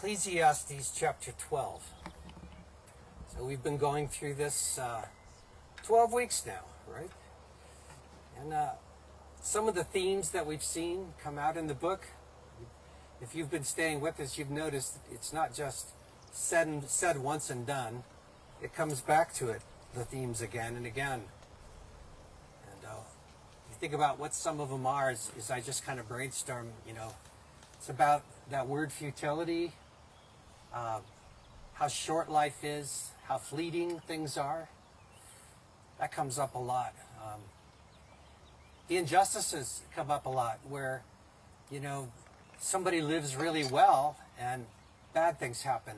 Ecclesiastes chapter 12. So we've been going through this 12 weeks now, right? And some of the themes that we've seen come out in the book. If you've been staying with us, you've noticed it's not just said once and done. It comes back to it, the themes again and again. And you think about what some of them are as I just kind of brainstorm, it's about that word futility, how short life is, how fleeting things are. That comes up a lot. The injustices come up a lot where, somebody lives really well and bad things happen.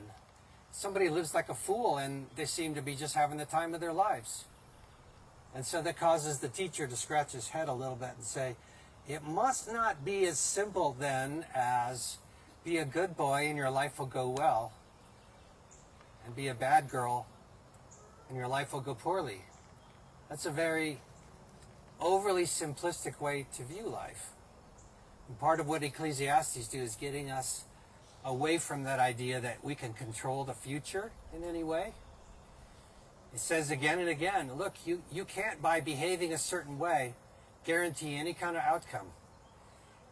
Somebody lives like a fool and they seem to be just having the time of their lives. And so that causes the teacher to scratch his head a little bit and say, it must not be as simple then as be a good boy and your life will go well, and be a bad girl and your life will go poorly. That's a very overly simplistic way to view life. And part of what Ecclesiastes do is getting us away from that idea that we can control the future in any way. It says again and again, look, you can't, by behaving a certain way, guarantee any kind of outcome.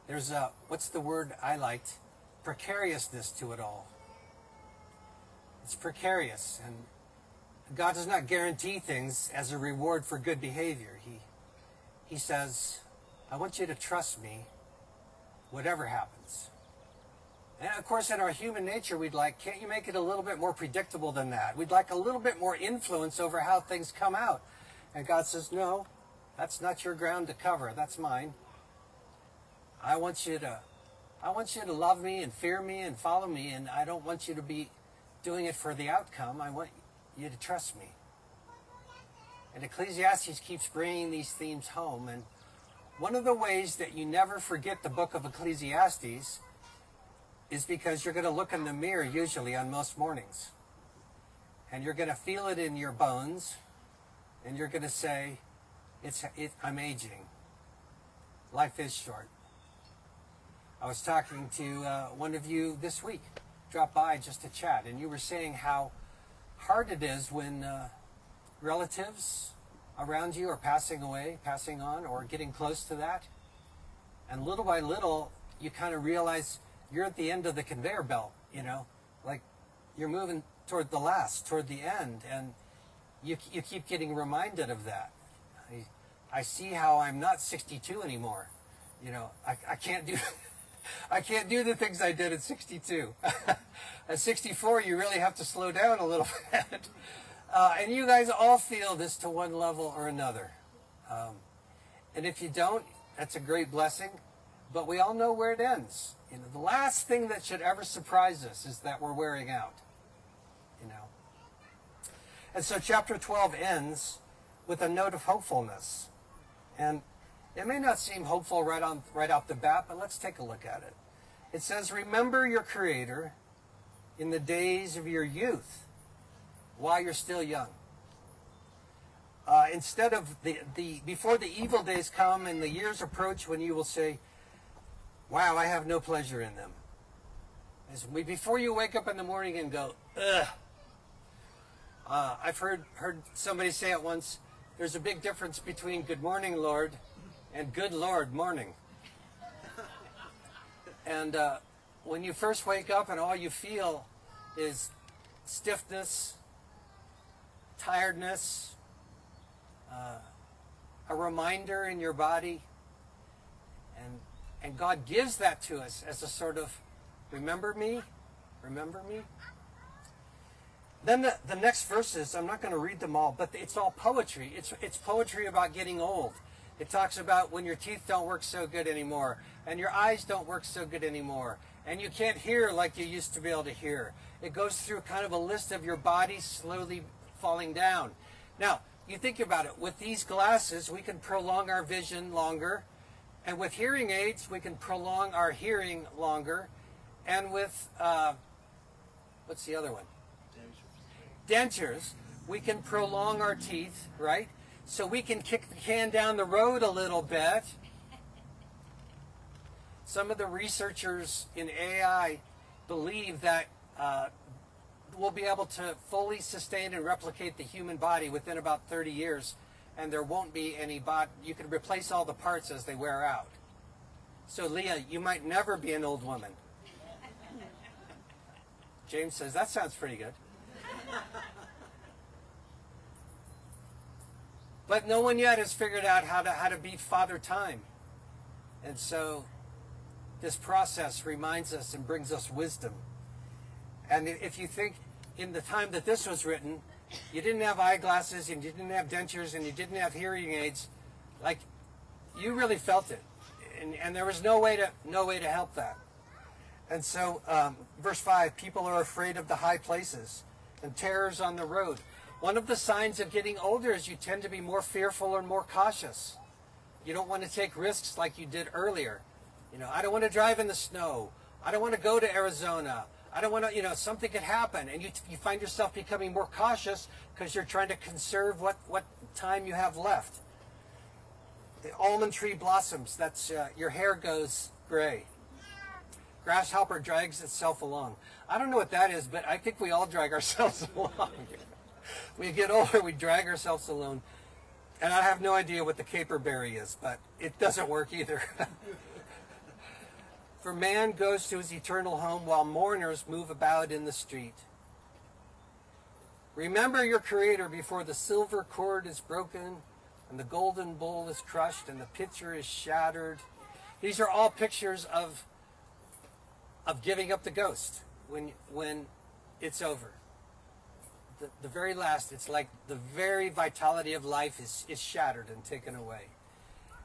There's what's the word I liked? Precariousness to it all. It's precarious, and God does not guarantee things as a reward for good behavior. He says, I want you to trust me, whatever happens. And of course, in our human nature, we'd like, can't you make it a little bit more predictable than that? We'd like a little bit more influence over how things come out. And God says, no, that's not your ground to cover. That's mine. I want you to love me and fear me and follow me, and I don't want you to be doing it for the outcome. I want you to trust me. And Ecclesiastes keeps bringing these themes home. And one of the ways that you never forget the book of Ecclesiastes is because you're going to look in the mirror usually on most mornings. And you're going to feel it in your bones. And you're going to say, I'm aging. Life is short. I was talking to one of you this week, dropped by just to chat, and you were saying how hard it is when relatives around you are passing away, passing on, or getting close to that. And little by little, you kind of realize you're at the end of the conveyor belt, like you're moving toward the end, and you keep getting reminded of that. I see how I'm not 62 anymore. I can't do I can't do the things I did at 62. At 64, you really have to slow down a little bit. And you guys all feel this to one level or another. And if you don't, that's a great blessing. But we all know where it ends. The last thing that should ever surprise us is that we're wearing out. And so chapter 12 ends with a note of hopefulness. And it may not seem hopeful right off the bat, but let's take a look at it. It says, remember your Creator in the days of your youth, while you're still young. Instead of before the evil days come and the years approach when you will say, wow, I have no pleasure in them. Before you wake up in the morning and go, ugh. I've heard somebody say it once, there's a big difference between good morning, Lord, and good Lord morning. And when you first wake up and all you feel is stiffness, tiredness, a reminder in your body, and God gives that to us as a sort of, remember me? Then the next verses, I'm not going to read them all, but it's all poetry. It's poetry about getting old. It talks about when your teeth don't work so good anymore, and your eyes don't work so good anymore, and you can't hear like you used to be able to hear. It goes through kind of a list of your body slowly falling down. Now, you think about it. With these glasses, we can prolong our vision longer, and with hearing aids, we can prolong our hearing longer, and with, what's the other one? Dentures, we can prolong our teeth, right? So we can kick the can down the road a little bit. Some of the researchers in AI believe that we'll be able to fully sustain and replicate the human body within about 30 years, and there won't be any you can replace all the parts as they wear out. So Leah, you might never be an old woman. James says, that sounds pretty good. But no one yet has figured out how to beat Father Time. And so this process reminds us and brings us wisdom. And if you think in the time that this was written, you didn't have eyeglasses and you didn't have dentures and you didn't have hearing aids, like you really felt it. And there was no way to help that. And so verse 5, people are afraid of the high places and terrors on the road. One of the signs of getting older is you tend to be more fearful and more cautious. You don't want to take risks like you did earlier. You know, I don't want to drive in the snow. I don't want to go to Arizona. I don't want to, something could happen. And you find yourself becoming more cautious because you're trying to conserve what time you have left. The almond tree blossoms, that's your hair goes gray. Grasshopper drags itself along. I don't know what that is, but I think we all drag ourselves along. We get older, we drag ourselves along. And I have no idea what the caperberry is, but it doesn't work either. For man goes to his eternal home while mourners move about in the street. Remember your Creator before the silver cord is broken and the golden bowl is crushed and the pitcher is shattered. These are all pictures of giving up the ghost when it's over. The very last, it's like the very vitality of life is shattered and taken away.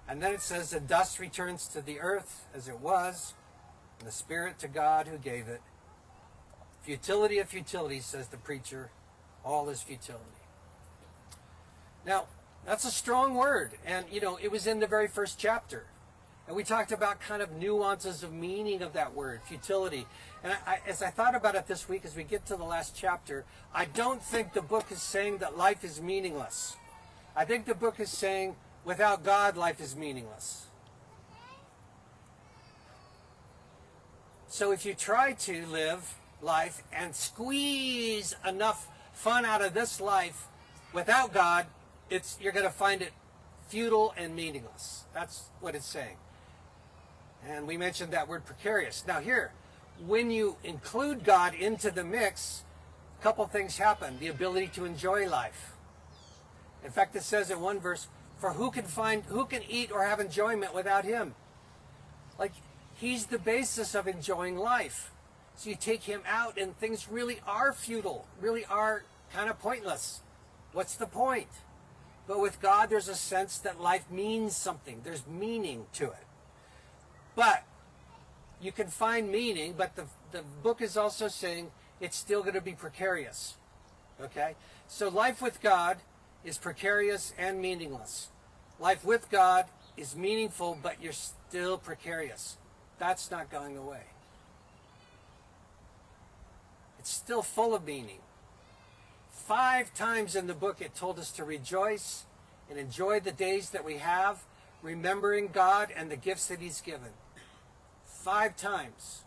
And then it says, the dust returns to the earth as it was, and the spirit to God who gave it. Futility of futility, says the preacher. All is futility. Now, that's a strong word. And, it was in the very first chapter. And we talked about kind of nuances of meaning of that word, futility. And as I thought about it this week, as we get to the last chapter, I don't think the book is saying that life is meaningless. I think the book is saying, without God, life is meaningless. So if you try to live life and squeeze enough fun out of this life without God, you're going to find it futile and meaningless. That's what it's saying. And we mentioned that word precarious. Now here, when you include God into the mix, a couple things happen. The ability to enjoy life. In fact, it says in one verse, for who can eat or have enjoyment without him? Like, he's the basis of enjoying life. So you take him out and things really are futile, really are kind of pointless. What's the point? But with God, there's a sense that life means something. There's meaning to it. But you can find meaning, but the book is also saying it's still going to be precarious. Okay? So life with God is precarious and meaningless. Life with God is meaningful, but you're still precarious. That's not going away. It's still full of meaning. 5 times in the book it told us to rejoice and enjoy the days that we have, remembering God and the gifts that he's given. 5 times.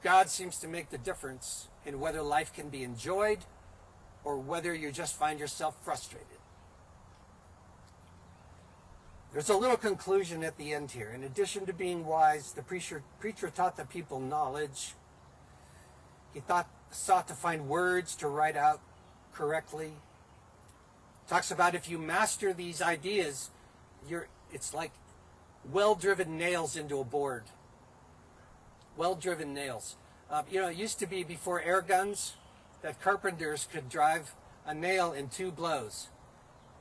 God seems to make the difference in whether life can be enjoyed or whether you just find yourself frustrated. There's a little conclusion at the end here. In addition to being wise, the preacher taught the people knowledge. He sought to find words to write out correctly. Talks about if you master these ideas, it's like well-driven nails into a board. Well-driven nails. It used to be before air guns that carpenters could drive a nail in 2 blows.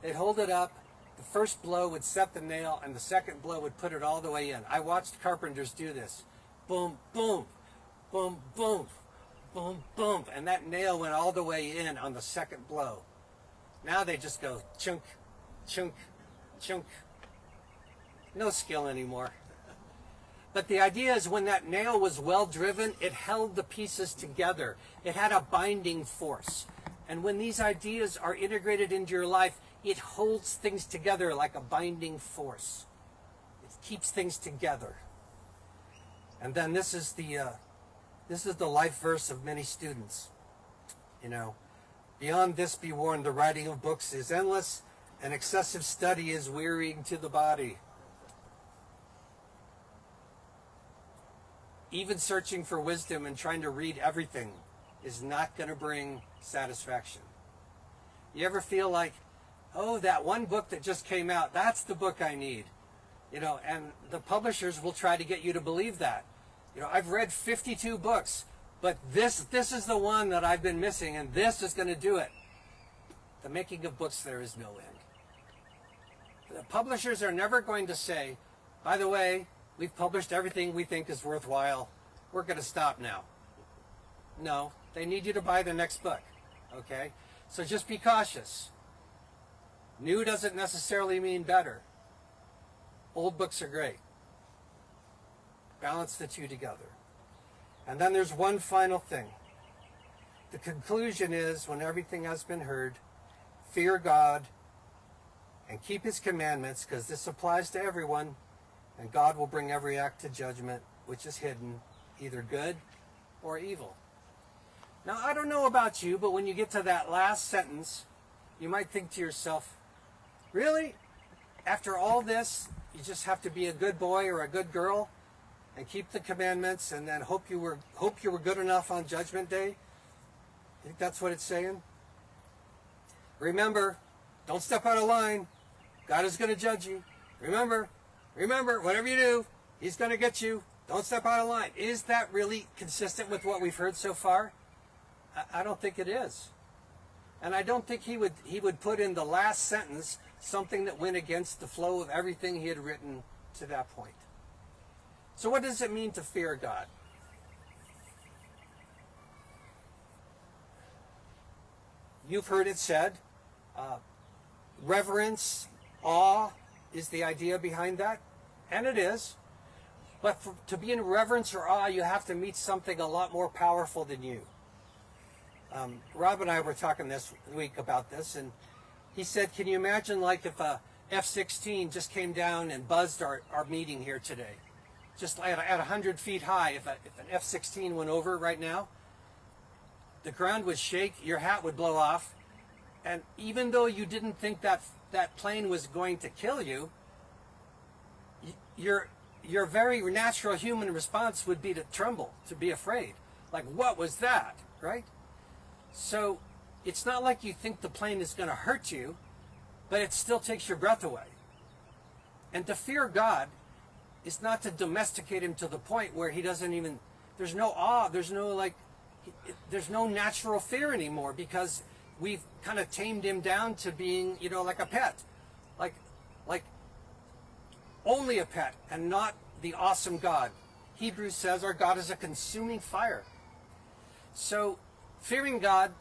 They'd hold it up, the first blow would set the nail, and the second blow would put it all the way in. I watched carpenters do this. Boom, boom, boom, boom, boom, boom, and that nail went all the way in on the second blow. Now they just go chunk, chunk, chunk. No skill anymore. But the idea is when that nail was well driven, it held the pieces together. It had a binding force. And when these ideas are integrated into your life, it holds things together like a binding force. It keeps things together. And then this is the life verse of many students. Beyond this be warned, the writing of books is endless, and excessive study is wearying to the body. Even searching for wisdom and trying to read everything is not going to bring satisfaction. You ever feel like, oh, that one book that just came out, that's the book I need? And the publishers will try to get you to believe that. I've read 52 books, but this is the one that I've been missing, and this is going to do it. The making of books, there is no end. The publishers are never going to say, by the way, we've published everything we think is worthwhile. We're going to stop now. No, they need you to buy the next book. Okay? So just be cautious. New doesn't necessarily mean better. Old books are great. Balance the two together. And then there's one final thing. The conclusion is, when everything has been heard, fear God and keep his commandments, because this applies to everyone, and God will bring every act to judgment which is hidden, either good or evil. Now, I don't know about you, but when you get to that last sentence, you might think to yourself, really? After all this, you just have to be a good boy or a good girl and keep the commandments and then hope you were good enough on Judgment Day? I think that's what it's saying. Remember, don't step out of line. God is going to judge you. Remember, whatever you do, he's going to get you. Don't step out of line. Is that really consistent with what we've heard so far? I don't think it is. And I don't think he would put in the last sentence something that went against the flow of everything he had written to that point. So what does it mean to fear God? You've heard it said, reverence, awe is the idea behind that, and it is. But to be in reverence or awe, you have to meet something a lot more powerful than you. Rob and I were talking this week about this, and he said, can you imagine like if a F-16 just came down and buzzed our meeting here today? Just at 100 feet high, if an F-16 went over right now, the ground would shake, your hat would blow off, and even though you didn't think that plane was going to kill you, your very natural human response would be to tremble, to be afraid. Like, what was that, right? So it's not like you think the plane is going to hurt you, but it still takes your breath away. And to fear God is not to domesticate him to the point where he doesn't even, there's no awe, there's no natural fear anymore, because we've kind of tamed him down to being, like a pet. Like only a pet and not the awesome God. Hebrews says our God is a consuming fire. So fearing God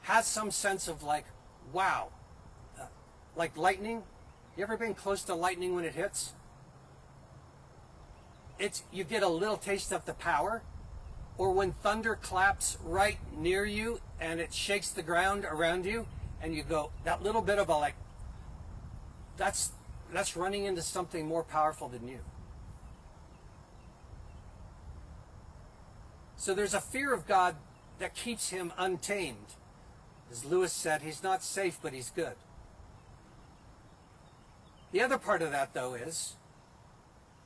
has some sense of like, wow. Like lightning. You ever been close to lightning when it hits? You get a little taste of the power. Or when thunder claps right near you and it shakes the ground around you, and you go, that little bit of a like, that's running into something more powerful than you. So there's a fear of God that keeps him untamed. As Lewis said, he's not safe, but he's good. The other part of that, though, is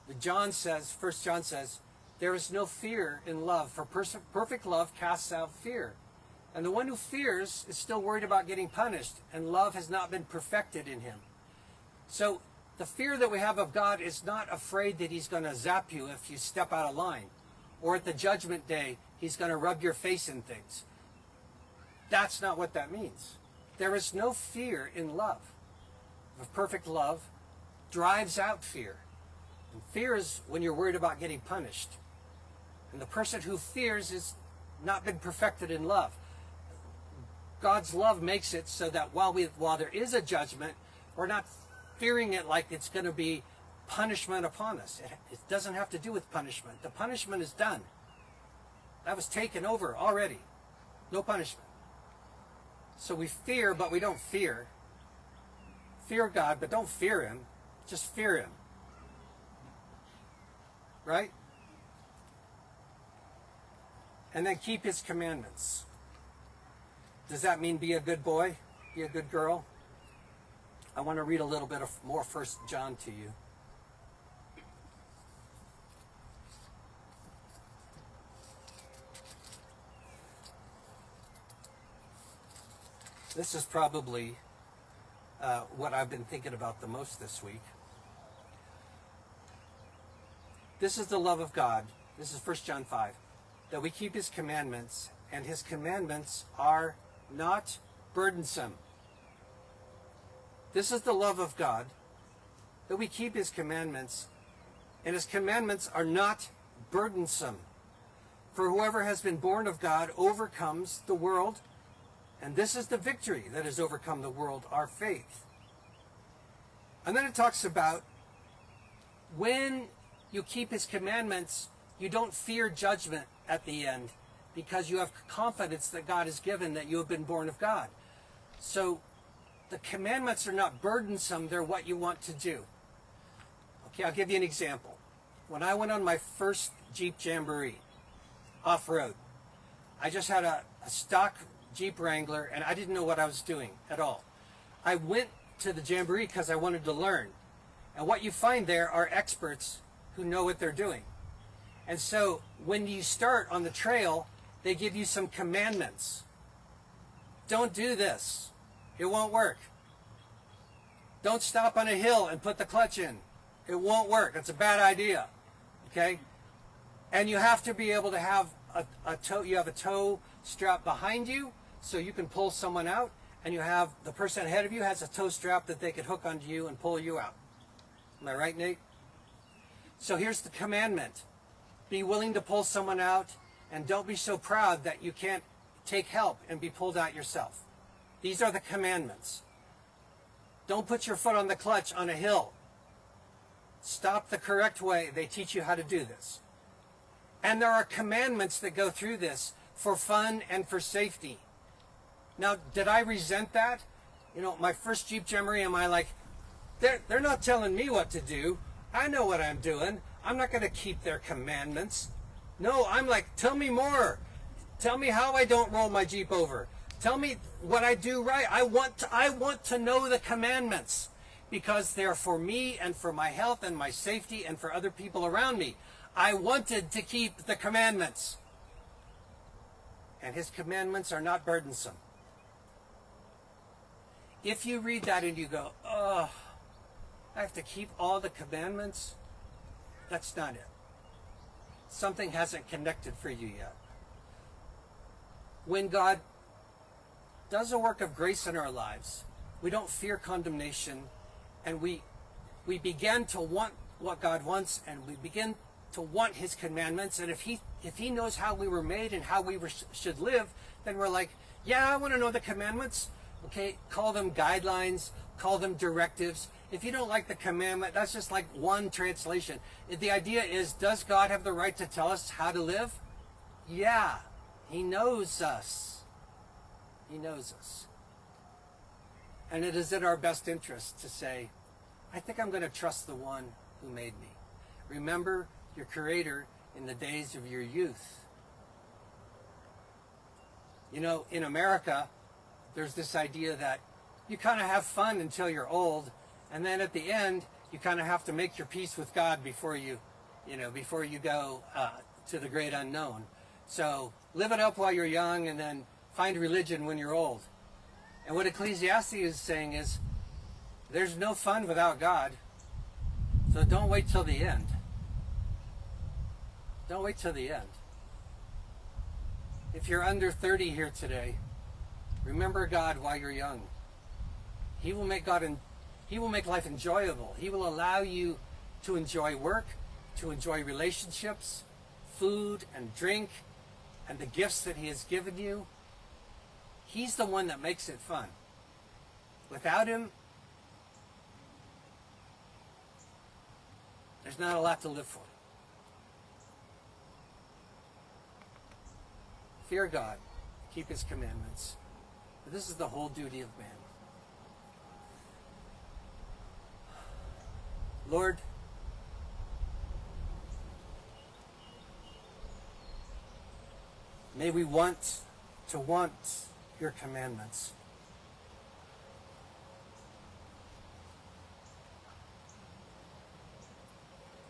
that John says, 1 John says, there is no fear in love, for perfect love casts out fear. And the one who fears is still worried about getting punished, and love has not been perfected in him. So the fear that we have of God is not afraid that he's going to zap you if you step out of line, or at the judgment day, he's going to rub your face in things. That's not what that means. There is no fear in love. The perfect love drives out fear. And fear is when you're worried about getting punished. And the person who fears has not been perfected in love. God's love makes it so that while there is a judgment, we're not fearing it like it's going to be punishment upon us. It doesn't have to do with punishment. The punishment is done. That was taken over already. No punishment. So we fear, but we don't fear. Fear God, but don't fear him. Just fear him. Right? and then keep his commandments. Does that mean be a good boy? Be a good girl? I want to read a little bit of more 1 John to you. This is probably what I've been thinking about the most this week. This is the love of God. This is 1 John 5. That we keep his commandments, and his commandments are not burdensome. This is the love of God, that we keep his commandments, and his commandments are not burdensome. For whoever has been born of God overcomes the world, and this is the victory that has overcome the world, our faith. And then it talks about when you keep his commandments, you don't fear judgment at the end because you have confidence that God has given that you have been born of God. So the commandments are not burdensome, they're what you want to do. Okay, I'll give you an example. When I went on my first Jeep Jamboree, off-road, I just had a stock Jeep Wrangler, and I didn't know what I was doing at all. I went to the Jamboree because I wanted to learn. And what you find there are experts who know what they're doing. And so when you start on the trail, they give you some commandments. Don't do this. It won't work. Don't stop on a hill and put the clutch in. It won't work. It's a bad idea. Okay? And you have to be able to have a tow strap behind you so you can pull someone out, and you have the person ahead of you has a tow strap that they could hook onto you and pull you out. Am I right, Nate? So here's the commandment. Be willing to pull someone out, and don't be so proud that you can't take help and be pulled out yourself. These are the commandments. Don't put your foot on the clutch on a hill. Stop the correct way. They teach you how to do this. And there are commandments that go through this for fun and for safety. Now, did I resent that? You know, my first Jeep Jamboree, am I like, they're not telling me what to do. I know what I'm doing. I'm not going to keep their commandments. No, I'm like, tell me more. Tell me how I don't roll my Jeep over. Tell me what I do right. I want to know the commandments because they're for me and for my health and my safety and for other people around me. I wanted to keep the commandments. And his commandments are not burdensome. If you read that and you go, oh, I have to keep all the commandments, that's not it. Something hasn't connected for you yet. When God does a work of grace in our lives, we don't fear condemnation, and we begin to want what God wants, and we begin to want his commandments. And if he knows how we were made and how we should live, then we're like, yeah, I want to know the commandments. Okay, call them guidelines, call them directives. If you don't like the commandment, that's just like one translation. The idea is, does God have the right to tell us how to live? Yeah, he knows us. He knows us. And it is in our best interest to say, I think I'm going to trust the one who made me. Remember your Creator in the days of your youth. You know, in America, there's this idea that you kind of have fun until you're old, and then at the end, you kind of have to make your peace with God before you go to the great unknown. So live it up while you're young, and then find religion when you're old. And what Ecclesiastes is saying is, there's no fun without God, so don't wait till the end. Don't wait till the end. If you're under 30 here today, remember God while you're young. He will make life enjoyable. He will allow you to enjoy work, to enjoy relationships, food and drink, and the gifts that he has given you. He's the one that makes it fun. Without him, there's not a lot to live for. Fear God, keep his commandments. This is the whole duty of man. Lord, May we want your commandments.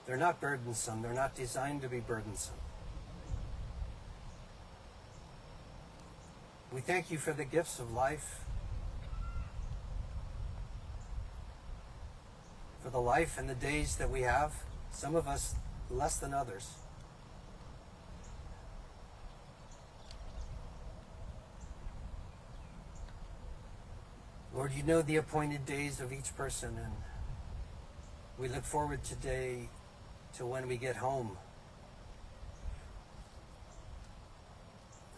They're not burdensome. They're not designed to be burdensome. We thank you for the gifts of life, for the life and the days that we have, some of us less than others. Lord, you know the appointed days of each person, and we look forward today to when we get home.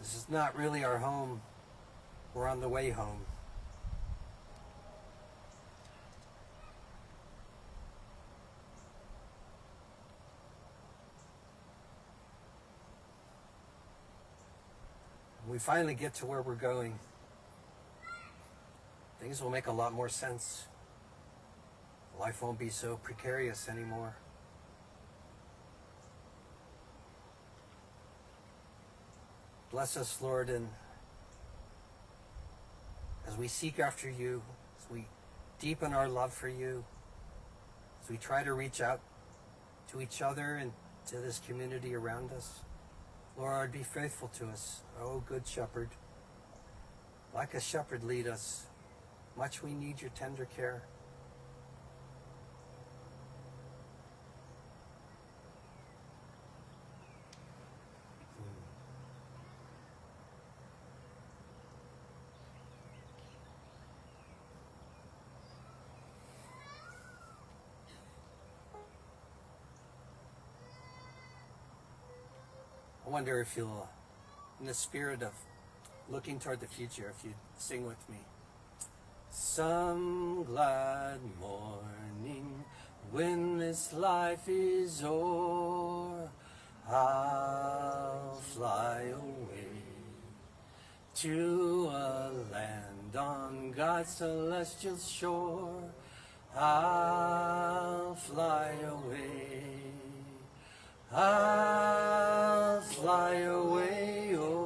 This is not really our home. We're on the way home. When we finally get to where we're going, things will make a lot more sense. Life won't be so precarious anymore. Bless us, Lord, and as we seek after you, as we deepen our love for you, as we try to reach out to each other and to this community around us, Lord, be faithful to us, O good shepherd. Like a shepherd, lead us. Much we need your tender care. I wonder if you'll, in the spirit of looking toward the future, if you'd sing with me. Some glad morning when this life is o'er, I'll fly away to a land on God's celestial shore. I'll fly away. I'll fly away, oh